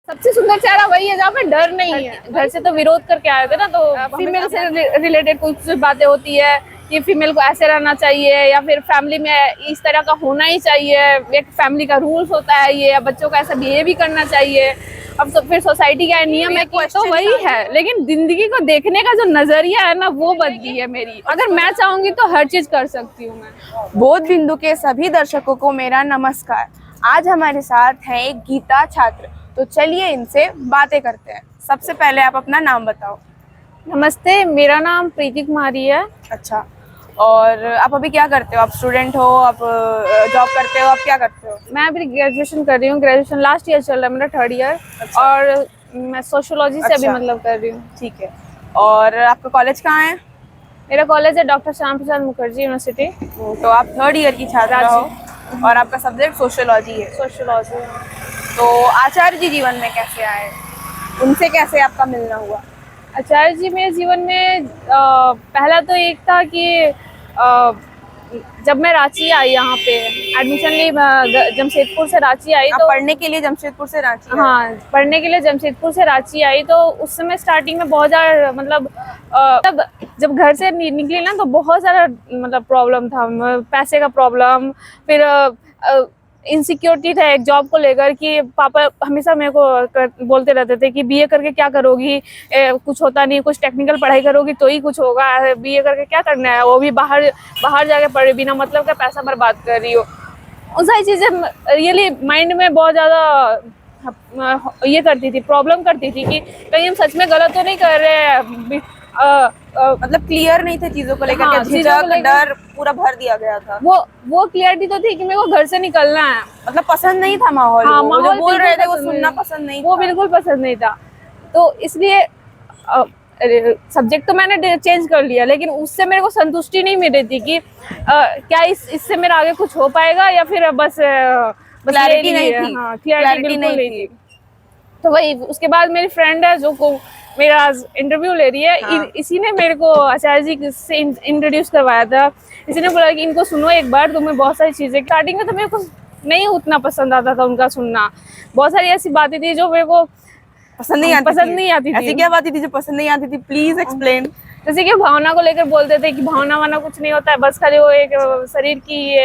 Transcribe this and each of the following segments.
सबसे सुंदर चेहरा वही है जहाँ पे डर नहीं है। घर से तो विरोध करके आए थे ना, तो फीमेल से रिलेटेड कुछ बातें होती है कि फीमेल को ऐसे रहना चाहिए या फिर फैमिली में इस तरह का होना ही चाहिए, एक फैमिली का रूल्स होता है ये, या बच्चों का ऐसा बिहेव भी करना चाहिए। अब तो फिर सोसाइटी का नियम है कि तो वही है, लेकिन जिंदगी को देखने का जो नजरिया है ना वो बदली है मेरी। अगर मैं चाहूंगी तो हर चीज कर सकती हूँ मैं। बोध बिंदु के सभी दर्शकों को मेरा नमस्कार। आज हमारे साथ हैं एक गीता छात्र, तो चलिए इनसे बातें करते हैं। सबसे पहले आप अपना नाम बताओ। नमस्ते, मेरा नाम प्रीति कुमारी है। अच्छा, और आप अभी क्या करते हो? आप स्टूडेंट हो, आप जॉब करते हो, आप क्या करते हो? मैं अभी ग्रेजुएशन कर रही हूँ, ग्रेजुएशन लास्ट ईयर चल रहा है मेरा, 3rd ईयर। अच्छा। और मैं सोशियोलॉजी से अभी मतलब कर रही हूँ। ठीक है। और आपका कॉलेज कहाँ है? मेरा कॉलेज है डॉक्टर श्याम प्रसाद मुखर्जी यूनिवर्सिटी। तो आप 3rd ईयर की छात्रा हो और आपका सब्जेक्ट सोशियोलॉजी है। सोशियोलॉजी। तो आचार्य जी जीवन में कैसे आए, उनसे कैसे आपका मिलना हुआ? आचार्य जी मेरे जीवन में पहला तो एक था कि जब मैं रांची आई, यहाँ पे एडमिशन ली, जमशेदपुर से रांची आई तो पढ़ने के लिए जमशेदपुर से रांची? हाँ, पढ़ने के लिए जमशेदपुर से रांची आई। तो उस समय स्टार्टिंग में बहुत ज़्यादा मतलब तब जब घर से निकली ना तो बहुत ज़्यादा मतलब प्रॉब्लम था, पैसे का प्रॉब्लम, फिर इनसिक्योरिटी था एक जॉब को लेकर कि पापा हमेशा मेरे को बोलते रहते थे कि बीए करके क्या करोगी, कुछ होता नहीं, कुछ टेक्निकल पढ़ाई करोगी तो ही कुछ होगा, बीए करके क्या करना है, वो भी बाहर जाके पढ़े, बिना मतलब का पैसा बर्बाद कर रही हो। उन सारी चीज़ें रियली माइंड में बहुत ज़्यादा ये करती थी, प्रॉब्लम करती थी कि कहीं हम सच में गलत तो नहीं कर रहे हैं। मतलब क्लियर नहीं थे चीजों को लेकर। हाँ, झिझक, डर पूरा भर दिया गया था। वो क्लियरिटी तो थी कि मेरे को घर से निकलना है। मतलब पसंद नहीं था माहौल। हाँ, वो जो बोल रहे थे वो सुनना पसंद नहीं वो था। बिल्कुल पसंद नहीं था। तो इसलिए सब्जेक्ट तो मैंने चेंज कर लिया, लेकिन उससे मेरे को संतुष्टि नहीं मिल रही थी कि क्या इससे मेरा आगे कुछ हो पाएगा या फिर बस क्लैरिटी नहीं थी। हाँ, क्लैरिटी नहीं थी। तो वही, उसके बाद मेरी फ्रेंड है जो को मेरा इंटरव्यू ले रही है। हाँ। इसी ने मेरे को आचार्य जी से इंट्रोड्यूस करवाया था। इसी ने बोला कि इनको सुनो एक बार, तुम्हें बहुत सारी चीज़ें, स्टार्टिंग में तो मेरे को नहीं उतना पसंद आता था उनका सुनना। बहुत सारी ऐसी बातें थी जो मेरे को पसंद नहीं आती थी। ऐसी क्या बात थी जो पसंद नहीं आती थी? Please explain. जैसे कि भावना को लेकर बोलते थे कि भावना वाना कुछ नहीं होता है, बस खाली वो एक शरीर की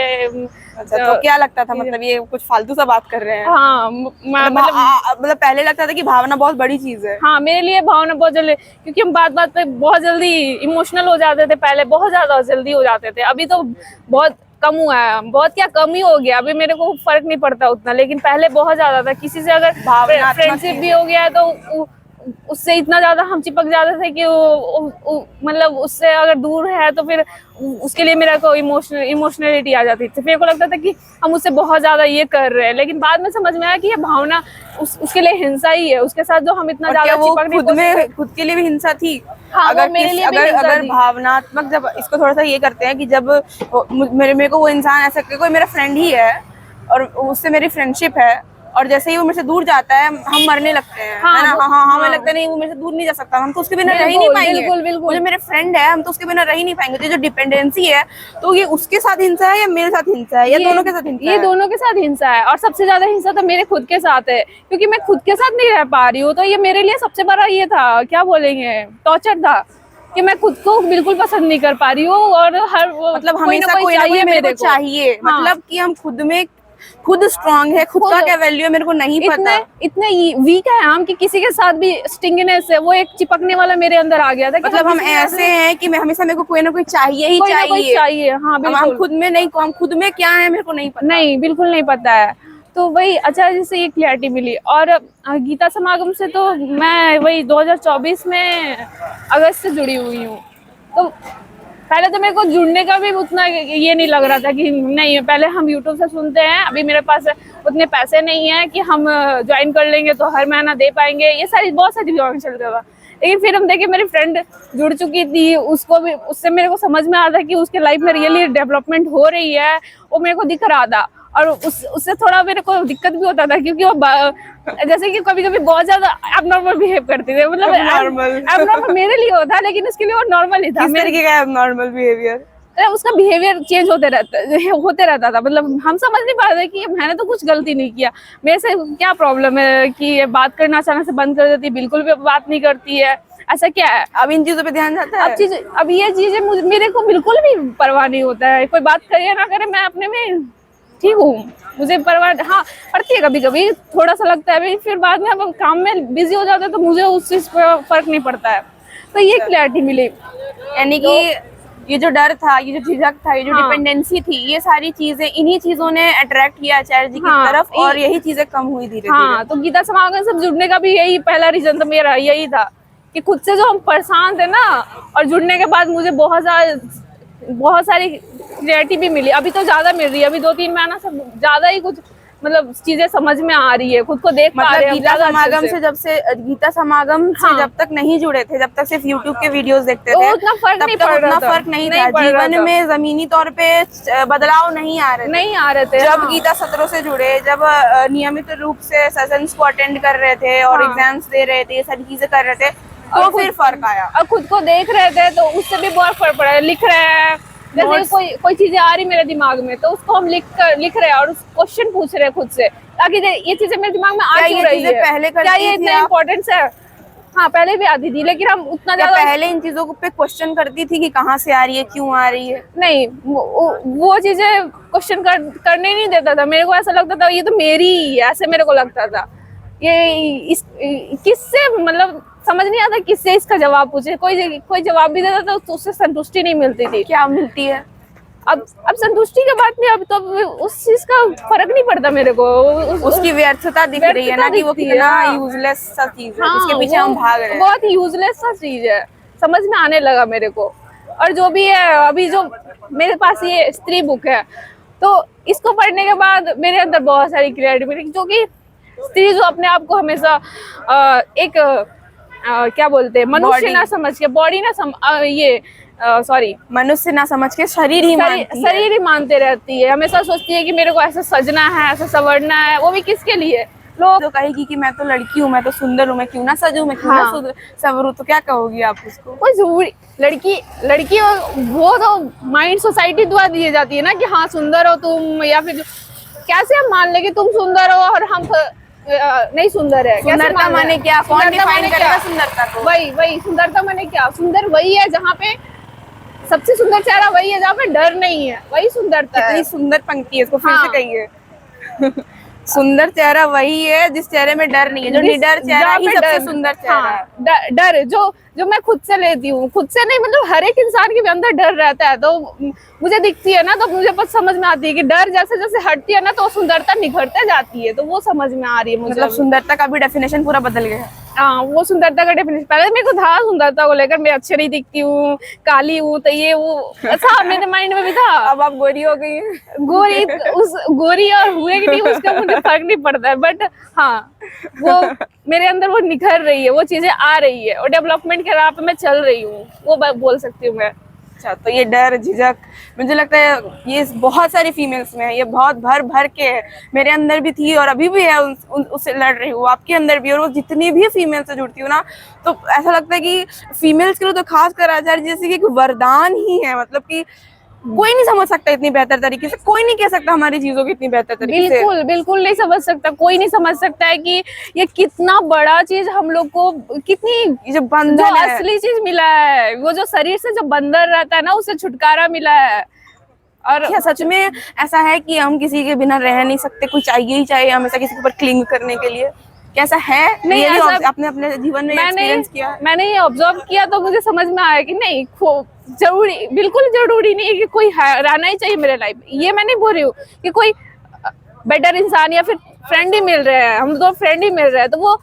अच्छा, तो क्या लगता था मतलब ये कुछ फालतू सा बात कर रहे हैं? हाँ, मतलब पहले लगता था कि भावना बहुत बड़ी चीज है। हाँ, मेरे लिए भावना बहुत जल्दी, क्योंकि हम बात पे बहुत जल्दी इमोशनल हो जाते थे, पहले बहुत ज्यादा जल्दी हो जाते थे। अभी तो बहुत कम हुआ है, बहुत क्या कम ही हो गया, अभी मेरे को फर्क नहीं पड़ता उतना, लेकिन पहले बहुत ज्यादा था। किसी से अगर फ्रेंडशिप भी हो गया है तो उससे इतना ज्यादा हम चिपक जाते थे कि मतलब उससे अगर दूर है तो फिर उसके लिए मेरा को इमोशनलिटी आ जाती थी। मेरे को लगता था कि हम उससे बहुत ज्यादा ये कर रहे हैं, लेकिन बाद में समझ में आया कि ये भावना उसके लिए हिंसा ही है, उसके साथ जो हम इतना ज्यादा चिपकने खुद के लिए भी हिंसा थी। हाँ, अगर भावनात्मक, जब इसको थोड़ा सा ये करते हैं कि जब मेरे को वो इंसान ऐसा, कोई मेरा फ्रेंड ही है और उससे मेरी फ्रेंडशिप है, और जैसे ही वो मेरे से दूर जाता है हम मरने लगते हैं। हाँ, है ना? हमें लगता है नहीं, वो मेरे से दूर नहीं जा सकता, हम तो उसके बिना रह ही नहीं पाएंगे। बिल्कुल, मेरे फ्रेंड है, हम तो उसके बिना रह ही नहीं पाएंगे। तो जो डिपेंडेंसी है, तो ये उसके साथ हिंसा है या मेरे साथ हिंसा है या दोनों के साथ हिंसा है? ये दोनों के साथ हिंसा है, और सबसे ज्यादा हिंसा तो मेरे खुद के साथ है, क्योंकि मैं खुद के साथ नहीं रह पा रही हूँ। तो ये मेरे लिए सबसे बड़ा ये था, क्या बोलेंगे, टॉर्चर था कि मैं खुद को बिल्कुल पसंद नहीं कर पा रही हूँ। और हर मतलब हमेशा कोई चाहिए, मेरे को चाहिए। मतलब कि हम खुद स्ट्रांग है, खुद का क्या वैल्यू है मेरे को नहीं पता। इतने वीक है हम कि किसी के साथ भी स्टिंगनेस है, वो एक चिपकने वाला मेरे अंदर आ गया था। मतलब हम ऐसे हैं कि हमेशा मेरे को कोई ना कोई चाहिए ही चाहिए। हाँ, बिल्कुल। हम खुद में नहीं, हम खुद में क्या है मेरे को नहीं पता। नहीं, बिल्कुल नहीं पता है। तो वही आचार्य जी से ये क्लैरिटी मिली। और गीता समागम से तो मैं वही 2024 में अगस्त से जुड़ी हुई हूँ। तो पहले तो मेरे को जुड़ने का भी उतना ये नहीं लग रहा था कि नहीं, पहले हम यूट्यूब से सुनते हैं, अभी मेरे पास उतने पैसे नहीं हैं कि हम ज्वाइन कर लेंगे तो हर महीना दे पाएंगे, ये सारी बहुत सारी चीज़ें चलता था। लेकिन फिर हम देखे मेरी फ्रेंड जुड़ चुकी थी, उसको भी, उससे मेरे को समझ में आ रहा था कि उसके लाइफ में रियली डेवलपमेंट हो रही है, वो मेरे को दिख रहा था। और उससे थोड़ा मेरे को दिक्कत भी होता था, क्योंकि वो जैसे कि कभी कभी बहुत ज्यादा एबनॉर्मल बिहेव करते थे। मतलब एबनॉर्मल मेरे लिए होता, लेकिन उसके लिए वो नॉर्मल ही था। किस तरीके का एबनॉर्मल बिहेवियर? तो उसका बिहेवियर चेंज होते रहता था। मतलब हम समझ नहीं पा रहे कि मैंने तो कुछ गलती नहीं किया, मेरे से क्या प्रॉब्लम है कि ये बात करना अचानक से बंद कर देती है, बिल्कुल भी बात नहीं करती है, ऐसा क्या है। अब इन चीजों पे ध्यान जाता है। अब ये चीजें मेरे को बिल्कुल भी परवाह नहीं होता है, कोई बात करे या ना करे, मैं अपने में ठीक हूँ, मुझे परवाह हाँ पड़ती है कभी कभी, थोड़ा सा लगता है, फिर बाद में अब काम में बिजी हो जाता है तो मुझे उस चीज पर फर्क नहीं पड़ता है। तो ये क्लैरिटी मिली, यानी कि ये जो डर था, ये जो झिझक था, ये जो डिपेंडेंसी थी, ये सारी चीजें, इन्हीं चीजों ने अट्रैक्ट किया आचार्य जी की तरफ, और यही चीजें कम हुई धीरे धीरे। हाँ, तो गीता समागम से जुड़ने का भी यही पहला रीजन था मेरा, यही था कि खुद से जो हम परेशान थे ना, और जुड़ने के बाद मुझे बहुत सारी क्लैरिटी भी मिली। अभी तो ज्यादा मिल रही है, अभी 2-3 महीना से ज्यादा ही कुछ मतलब चीजें समझ में आ रही है, खुद को देख पा रहे हैं। गीता समागम से जब तक नहीं जुड़े थे, जब तक सिर्फ यूट्यूब के वीडियोस देखते थे, उतना फर्क नहीं था, जीवन में जमीनी तौर पे बदलाव नहीं आ रहे थे। जब गीता सत्रों से जुड़े, जब नियमित रूप से सेशंस को अटेंड कर रहे थे और एग्जाम्स दे रहे थे, ये सारी चीजें कर रहे थे, तो फिर फर्क आया। और खुद को देख रहे थे तो उससे भी बहुत फर्क पड़ा है। लिख रहे हैं, जैसे कोई चीजें आ रही मेरे दिमाग में तो उसको हम लिख रहे हैं और उस क्वेश्चन पूछ रहे हैं खुद से, ताकि ये चीजें मेरे दिमाग में आ क्यों रही है, पहले क्या ये इतना इम्पोर्टेंस है। हाँ, पहले भी आती थी, लेकिन हम उतना ज्यादा पहले इन चीजों पे क्वेश्चन करती थी कि कहाँ से आ रही है, क्यों आ रही है। नहीं, वो चीजें क्वेश्चन करने नहीं देता था। मेरे को ऐसा लगता था ये तो मेरी ही है, ऐसे मेरे को लगता था। ये किससे मतलब समझ नहीं आता किससे इसका जवाब पूछे, कोई जवाब भी देता था तो उससे संतुष्टि नहीं मिलती थी। क्या मिलती है अब संतुष्टि की बात नहीं, अब तो उस चीज का फर्क नहीं पड़ता मेरे को, उसकी व्यर्थता दिख रही है ना, कि वो कितना यूजलेस सा चीज है, उसके पीछे हम भाग रहे हैं। बहुत यूजलेस सा चीज है, समझ में आने लगा मेरे को। और जो भी है, अभी जो मेरे पास ये स्त्री बुक है, तो इसको पढ़ने के बाद मेरे अंदर बहुत सारी क्लैरिटी मिली, जो कि स्त्री जो अपने आप को हमेशा एक क्या बोलते हैं, मनुष्य ना समझ के, बॉडी ना मनुष्य ना समझ के शरीर ही मानते रहती है। हमेशा सोचती है कि मेरे को ऐसा सजना है, ऐसा संवरना है, वो भी किसके लिए। लोग तो कहेगी कि मैं तो लड़की हूँ, मैं तो सुंदर हूँ, मैं क्यों ना सजूं, मैं क्यों ना संवरूं, तो क्या कहोगी आप उसको? कोई जरूरी लड़की वो तो माइंड सोसाइटी द्वारा दी जाती है ना कि हाँ सुंदर हो तुम, या फिर कैसे हम मान ले कि तुम सुंदर हो और हम नहीं सुंदर है। सुंदरता माने क्या? कौन डिफाइन करेगा सुंदरता को? वही सुंदरता माने क्या? सुंदर वही है जहाँ पे सबसे सुंदर चेहरा वही है जहाँ पे डर नहीं है, वही सुंदरता है। इतनी सुंदर पंक्ति है, इसको फिर से कहिए। सुंदर चेहरा वही है जिस चेहरे में डर नहीं है, जो निडर चेहरा ही सबसे सुंदर चेहरा है। डर जो मैं खुद से लेती हूँ, खुद से नहीं, मतलब हर एक इंसान के अंदर डर रहता है। तो मुझे दिखती है ना, तो मुझे बस समझ में आती है कि डर जैसे जैसे हटती है ना, तो सुंदरता निखरते जाती है। तो वो समझ में आ रही है मुझे। मतलब सुंदरता का भी डेफिनेशन पूरा बदल गया। हाँ, वो सुंदरता का डेफिनेशन, पहले मेरे को था सुंदरता को लेकर, मैं अच्छी नहीं दिखती हूँ, काली हूँ, तो ये वो ऐसा मेरे माइंड में भी था। अब आप गोरी हो गई हैं। गोरी और हुए कि नहीं उसका मुझे फर्क नहीं पड़ता है, बट हाँ वो मेरे अंदर वो निखर रही है, वो चीजें आ रही है और डेवलपमेंट के राह पे मैं चल रही हूँ, वो बोल सकती हूँ मैं। अच्छा, तो ये डर झिझक मुझे लगता है ये बहुत सारी फीमेल्स में है, ये बहुत भर के है। मेरे अंदर भी थी और अभी भी है, उससे लड़ रही हूँ, आपके अंदर भी। और वो जितनी भी फीमेल से जुड़ती हूँ ना, तो ऐसा लगता है कि फीमेल्स के लिए तो खास कर आचार्य जैसे कि एक वरदान ही है। मतलब कि कोई नहीं समझ सकता इतनी बेहतर तरीके से, कोई नहीं कह सकता हमारी चीजों की इतनी बेहतर तरीके से। बिल्कुल नहीं समझ सकता, कोई नहीं समझ सकता है कि ये कितना बड़ा चीज हम लोग को, कितनी जो बंधन है, असली चीज मिला है, वो जो शरीर से जो बंधन रहता है ना, उससे छुटकारा मिला है। और क्या सच में ऐसा है कि हम किसी के बिना रह नहीं सकते, कोई चाहिए ही चाहिए हमेशा किसी के ऊपर क्लिंग करने के लिए? कैसा है? नहीं, आपने अपने जीवन में एक्सपीरियंस किया? मैंने ये ऑब्जर्व किया तो मुझे समझ में आया कि नहीं, बिल्कुल जरूरी नहीं है कि कोई रहना ही चाहिए मेरे लाइफ। ये मैं नहीं बोल रही हूँ कि कोई बेटर इंसान या फिर फ्रेंड ही मिल रहे हैं, हम दो फ्रेंड ही मिल रहे हैं, तो वो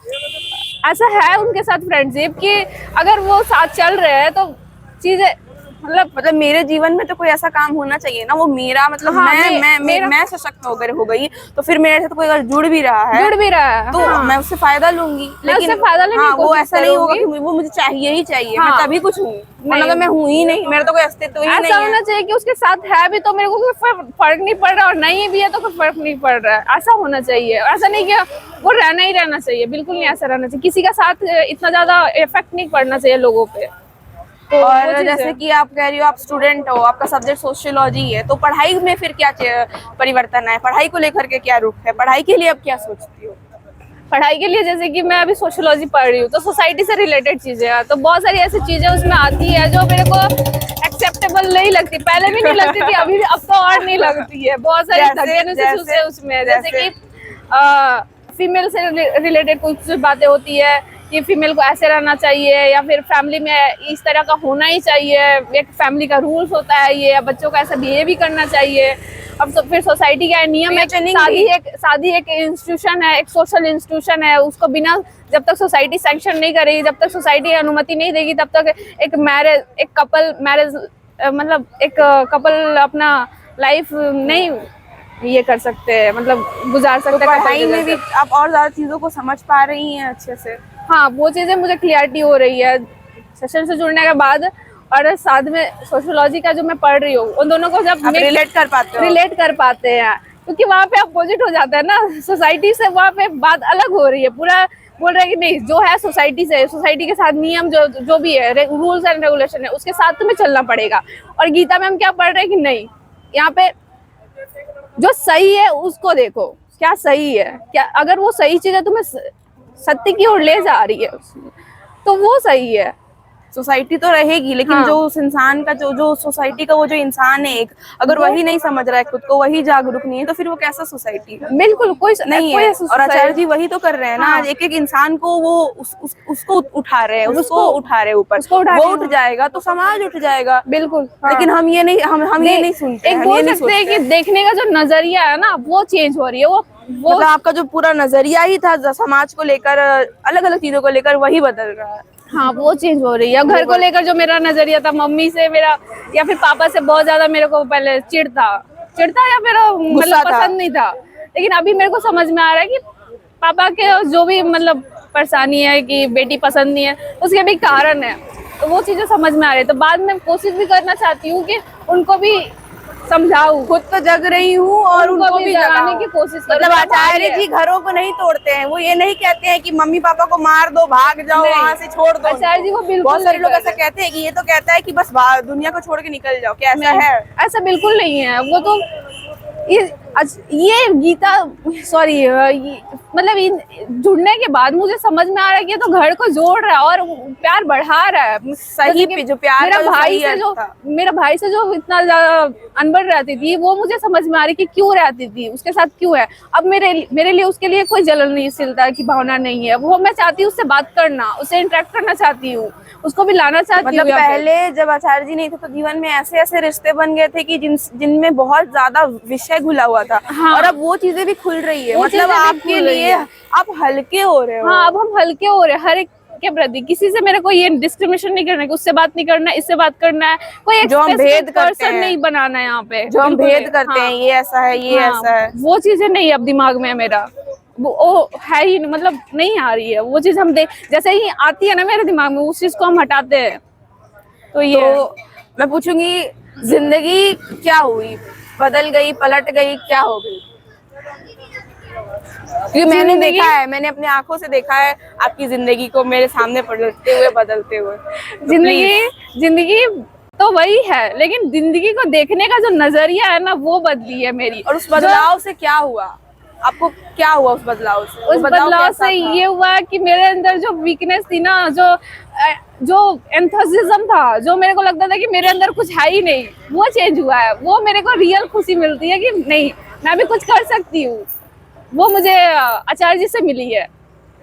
ऐसा है उनके साथ फ्रेंडशिप कि अगर वो साथ चल रहे हैं तो चीजें मतलब मेरे जीवन में तो कोई ऐसा काम होना चाहिए ना, वो मेरा मतलब हाँ, मैं सशक्त हो गई, तो फिर मेरे से तो कोई अगर जुड़ भी रहा है तो हाँ, मैं उससे फायदा लूंगी। लेकिन हाँ, वो ऐसा नहीं होगा कि वो मुझे चाहिए ही चाहिए, हाँ, मैं तभी कुछ हूँ, मतलब मैं हूँ ही नहीं, मेरा तो कोई अस्तित्व ही नहीं है। ऐसा होना चाहिए कि उसके साथ है भी तो मेरे को कोई फर्क नहीं पड़ रहा, और नहीं भी है तो कोई फर्क नहीं पड़ रहा है। ऐसा होना चाहिए, ऐसा नहीं कि वो रहना ही रहना चाहिए, बिल्कुल नहीं ऐसा रहना चाहिए। किसी का साथ इतना ज्यादा इफेक्ट नहीं पड़ना चाहिए लोगों पे। तो वो और चीज़ जैसे है। कि आप कह रही हो आप स्टूडेंट हो, आपका सब्जेक्ट सोशियोलॉजी है, तो पढ़ाई में फिर क्या परिवर्तन है, पढ़ाई को लेकर के क्या रुख है, पढ़ाई के लिए अब क्या सोचती हो? पढ़ाई के लिए जैसे कि मैं अभी सोशियोलॉजी पढ़ रही हूँ, तो सोसाइटी से रिलेटेड चीजें हैं, तो बहुत सारी ऐसी चीजें उसमें आती है जो मेरे को एक्सेप्टेबल नहीं लगती। पहले भी नहीं लगती थी, अभी अब तो और नहीं लगती है। बहुत सारी जैसे है उसमें, जैसे कि फीमेल से रिलेटेड कुछ बातें होती है कि फीमेल को ऐसे रहना चाहिए, या फिर फैमिली में इस तरह का होना ही चाहिए, एक फैमिली का रूल्स होता है ये, या बच्चों को ऐसा बिहेव भी करना चाहिए। अब तो फिर सोसाइटी का नियम है, शादी एक इंस्टीट्यूशन है, एक सोशल इंस्टीट्यूशन है, उसको बिना जब तक सोसाइटी सैंक्शन नहीं करेगी, जब तक सोसाइटी अनुमति नहीं देगी, तब तक एक कपल मैरिज मतलब एक कपल अपना लाइफ नहीं ये कर सकते हैं, मतलब गुजार तो सकते हैं। पढ़ाई में भी आप और ज्यादा चीजों को समझ पा रही हैं अच्छे से? हाँ, वो चीजें मुझे क्लियरिटी हो रही है सेशन से जुड़ने के बाद, और साथ में सोशियोलॉजी का जो मैं पढ़ रही हूँ, उन दोनों को जब रिलेट कर पाते हो? रिलेट कर पाते हैं, क्योंकि वहाँ पे अपोजिट हो जाता है ना सोसाइटी से, वहाँ पे बात अलग हो रही है। पूरा बोल रहे हैं कि नहीं, जो है सोसाइटी से, सोसाइटी के साथ नियम जो भी है, रूल्स एंड रेगुलेशन है, उसके साथ तुम्हें चलना पड़ेगा। और गीता में हम क्या पढ़ रहे हैं कि नहीं, यहाँ पे जो सही है उसको देखो, क्या सही है, क्या अगर वो सही चीज है तुम्हें सत्य की ओर ले जा रही है तो वो सही है। सोसाइटी तो रहेगी, लेकिन हाँ। जो उस इंसान का जो सोसाइटी का वो जो इंसान है एक, अगर वही नहीं समझ रहा है खुद को, वही जागरूक नहीं है, तो फिर वो कैसा सोसाइटी है? बिल्कुल कोई नहीं कोई है। ऐसा और आचार्य जी वही तो कर रहे हैं ना, हाँ। आज एक एक इंसान को वो उसको उठा रहे हैं, उसको उसको उठा रहे हैं ऊपर, उसको उठा वो रहे उठ हैं। जाएगा तो समाज उठ जाएगा। बिल्कुल, हाँ। लेकिन हम ये नहीं सुनते एक हैं, हम ये बोल नहीं सकते हैं सोचते कि हैं। देखने का जो नजरिया है ना, वो चेंज हो रही है। वो मतलब आपका जो पूरा नजरिया ही था समाज को लेकर, अलग अलग चीजों को लेकर, वही बदल रहा है। हाँ, वो चेंज हो रही है। घर को लेकर जो मेरा नजरिया था, मम्मी से मेरा या फिर पापा से बहुत ज्यादा मेरे को पहले चिढ़ता या फिर मतलब पसंद नहीं था, लेकिन अभी मेरे को समझ में आ रहा है कि पापा के जो भी मतलब परेशानी है कि बेटी पसंद नहीं है, उसके भी कारण है, तो वो चीजें समझ में आ रही है। तो बाद में कोशिश भी करना चाहती हूँ कि उनको भी समझाऊं, खुद तो जग रही हूँ और उनको भी जगाने की कोशिश करूं। मतलब आचार्य जी घरों को नहीं तोड़ते हैं, वो ये नहीं कहते हैं कि मम्मी पापा को मार दो, भाग जाओ, वहाँ से छोड़ दो। आचार्य जी वो बिल्कुल बहुत सारे नहीं लोग करते। ऐसा कहते हैं कि ये तो कहता है कि बस दुनिया को छोड़ के निकल जाओ, क्या ऐसा है? ऐसा बिल्कुल नहीं है। वो तो ये गीता सॉरी मतलब जुड़ने के बाद मुझे समझ में आ रहा है कि ये तो घर को जोड़ रहा है और प्यार बढ़ा रहा है। सही जो प्यार मेरा भाई से जो इतना ज्यादा अनबन रहती थी, वो मुझे समझ में आ रही कि क्यों रहती थी, उसके साथ क्यों है। अब मेरे लिए उसके लिए कोई जलनशीलता की भावना नहीं है। वो मैं चाहती हूँ उससे बात करना, उससे इंटरेक्ट करना चाहती हूँ, उसको भी लाना चाहती हूँ। मतलब पहले जब आचार्य जी नहीं थे तो जीवन में ऐसे ऐसे रिश्ते बन गए थे कि जिनमें बहुत ज्यादा विषय घुला हुआ था। हाँ। और अब वो चीजें भी खुल रही है, मतलब आपके लिए आप हल्के हो रहे हो। हाँ, अब हम हल्के हो रहे हैं हर एक के प्रति। किसी से मेरे को ये डिस्क्रिमिनेशन नहीं करना है कि उससे बात नहीं करना है, इससे बात करना है। कोई जो हम भेद करते हैं नहीं बनाना है यहाँ पे, जो हम भेद करते हैं, ये ऐसा है, ये ऐसा है, वो चीजें नहीं अब दिमाग में है मेरा। वो है ही मतलब नहीं आ रही है वो चीज। हम जैसे ही आती है ना मेरे दिमाग में, उस चीज को हम हटाते हैं। तो ये मैं पूछूंगी, जिंदगी क्या हुई, बदल गई, पलट गई, क्या हो गई? क्योंकि मैंने देखा है, मैंने अपने आंखों से देखा है आपकी जिंदगी को मेरे सामने पलटते हुए, बदलते हुए। जिंदगी तो वही है, लेकिन जिंदगी को देखने का जो नजरिया है ना, वो बदली है मेरी। और उस बदलाव से क्या हुआ आपको, क्या हुआ उस बदलाव से? उस बदलाव से ये हुआ कि मेरे अंदर जो वीकनेस थी ना, जो एंथुसिज्म था, जो मेरे को लगता था कि मेरे अंदर कुछ है ही नहीं, वो चेंज हुआ है। वो मेरे को रियल खुशी मिलती है कि नहीं, मैं भी कुछ कर सकती हूँ। वो मुझे आचार्य जी से मिली है।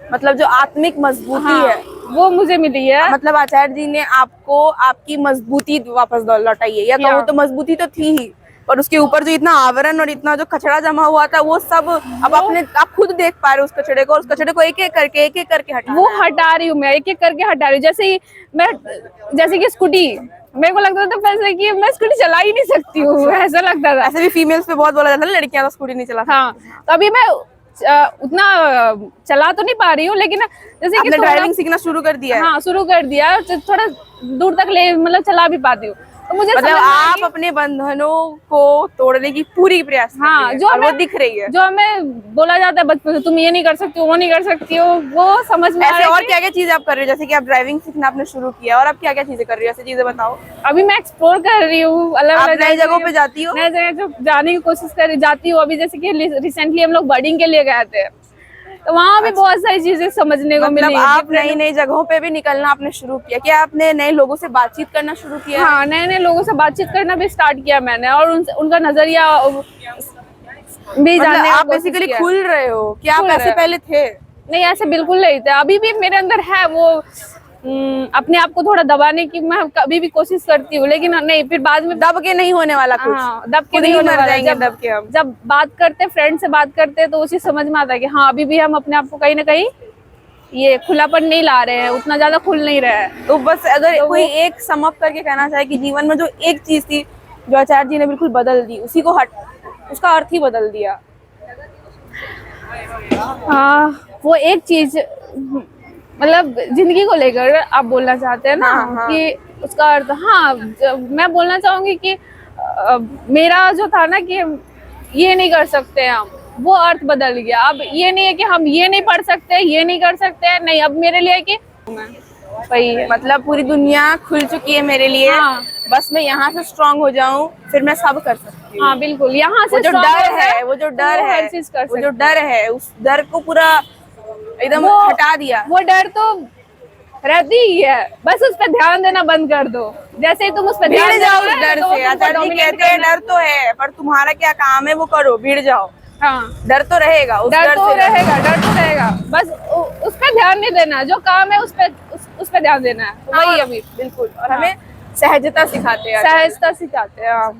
मतलब जो आत्मिक मजबूती है, वो मुझे मिली है। मतलब आचार्य जी ने आपको आपकी मजबूती वापस लौटाई है, या कहूँ तो मजबूती तो थी ही, और उसके ऊपर जो इतना आवरण और इतना जो कचरा जमा हुआ था, वो सब अब आप खुद देख पा रहे हो उस कचड़े को, और उस कचड़े को एक एक करके हटा रही हूँ मैं, एक एक करके हटा रही हूँ। जैसे कि स्कूटी, मेरे को लगता था पहले कि मैं स्कूटी चला ही नहीं सकती हूँ, ऐसा लगता था। ऐसे भी फीमेल्स पे बहुत बोला जाता है, लड़कियां तो स्कूटी नहीं चला सकती। हाँ, तो अभी मैं उतना चला तो नहीं पा रही हूँ, लेकिन जैसे कि ड्राइविंग सीखना शुरू कर दिया है। हाँ, शुरू कर दिया, थोड़ा दूर तक मतलब चला भी पाती हूँ। तो मुझे मतलब समझ में आई आप अपने बंधनों को तोड़ने की पूरी प्रयास कर हाँ, रही है, जो और वो हमें दिख रही है। जो हमें बोला जाता है बचपन से, तुम ये नहीं कर सकती हो, वो नहीं कर सकती हो, वो समझ में आ ऐसे रहा और है क्या क्या चीजें आप कर रही हो, जैसे कि आप ड्राइविंग सीखना आपने शुरू किया, और आप क्या क्या चीजें कर रही हो, ऐसी चीजें बताओ। अभी मैं एक्सप्लोर कर रही हूँ, अलग आप अलग नई जगहों पे जाती हो? नए जगह जो जाने की कोशिश कर जाती हूँ। अभी जैसे कि रिसेंटली हम लोग बर्डिंग के लिए गए थे, तो वहाँ भी बहुत सारी चीजें समझने को मतलब मिली। आप नई नई जगहों पे भी निकलना आपने शुरू किया, क्या आपने नए लोगों से बातचीत करना शुरू किया? हाँ, नए नए लोगों से बातचीत करना भी स्टार्ट किया मैंने, और उनका नजरिया भी मतलब जानने का आप कोशिश बेसिकली किया। खुल रहे हो, क्या आप खुल ऐसे रहे। पहले थे? नहीं, ऐसे बिल्कुल नहीं थे, अभी भी मेरे अंदर है वो अपने आप को थोड़ा दबाने की मैं कभी भी कोशिश करती हूँ, लेकिन नहीं, फिर बाद में दब के नहीं होने वाला कुछ, हाँ, दब के खुद नहीं ही होने मर वाला। जाएंगे दब के हम। जब बात करते, फ्रेंड से बात करते, तो उसी समझ में आता है कि हाँ, अभी भी हम अपने आप को कहीं ना कहीं ये खुलापन नहीं ला रहे हैं, उतना ज्यादा खुल नहीं रहा है। तो बस अगर तो कोई वो एक सम अप करके कहना चाहे कि जीवन में जो एक चीज थी जो आचार्य जी ने बिल्कुल बदल दी, उसी को उसका अर्थ ही बदल दिया। वो एक चीज, मतलब जिंदगी को लेकर आप बोलना चाहते हैं ना, हाँ, हाँ। कि उसका अर्थ, हाँ, मैं बोलना चाहूंगी कि मेरा जो था ना कि ये नहीं कर सकते हम, वो अर्थ बदल गया। अब ये नहीं है कि हम ये नहीं पढ़ सकते, ये नहीं कर सकते, नहीं, अब मेरे लिए कि वही है। मतलब पूरी दुनिया खुल चुकी है मेरे लिए, हाँ। बस मैं यहाँ से स्ट्रांग हो जाऊं, फिर मैं सब कर सकती हूँ। हाँ, बिल्कुल, यहाँ वो से जो strong डर हो है, जाए, वो जो तो डर वो है, हर चीज कर वो जो सकते डर है, उस डर को पूरा एकदम वो हटा दिया। वो डर तो रहती ही है, बस उस पर ध्यान देना बंद कर दो। जैसे ही तुम उस पर भीड़ ध्यान जाओ उस दोगे, डर तो वो से। तुमको आचार्य जी dominate कहते हैं करना। डर तो है, पर तुम्हारा क्या काम है वो करो, भीड़ जाओ। हाँ, डर तो रहेगा, उस डर तो से लड़ो। रहेगा, डर तो रहेगा, बस उस पर ध्यान नहीं देना, जो काम है उस पर ध्यान देना है, हाँ, वही अभी बिल्कुल। और हाँ। हमें सहजता सिखाते हैं आचार्य। सहजता सिखाते हैं। हाँ,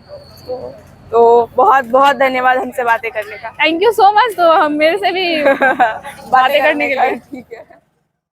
तो बहुत बहुत धन्यवाद हमसे बातें करने का। थैंक यू सो मच, तो हम मेरे से भी बातें करने के लिए। ठीक है।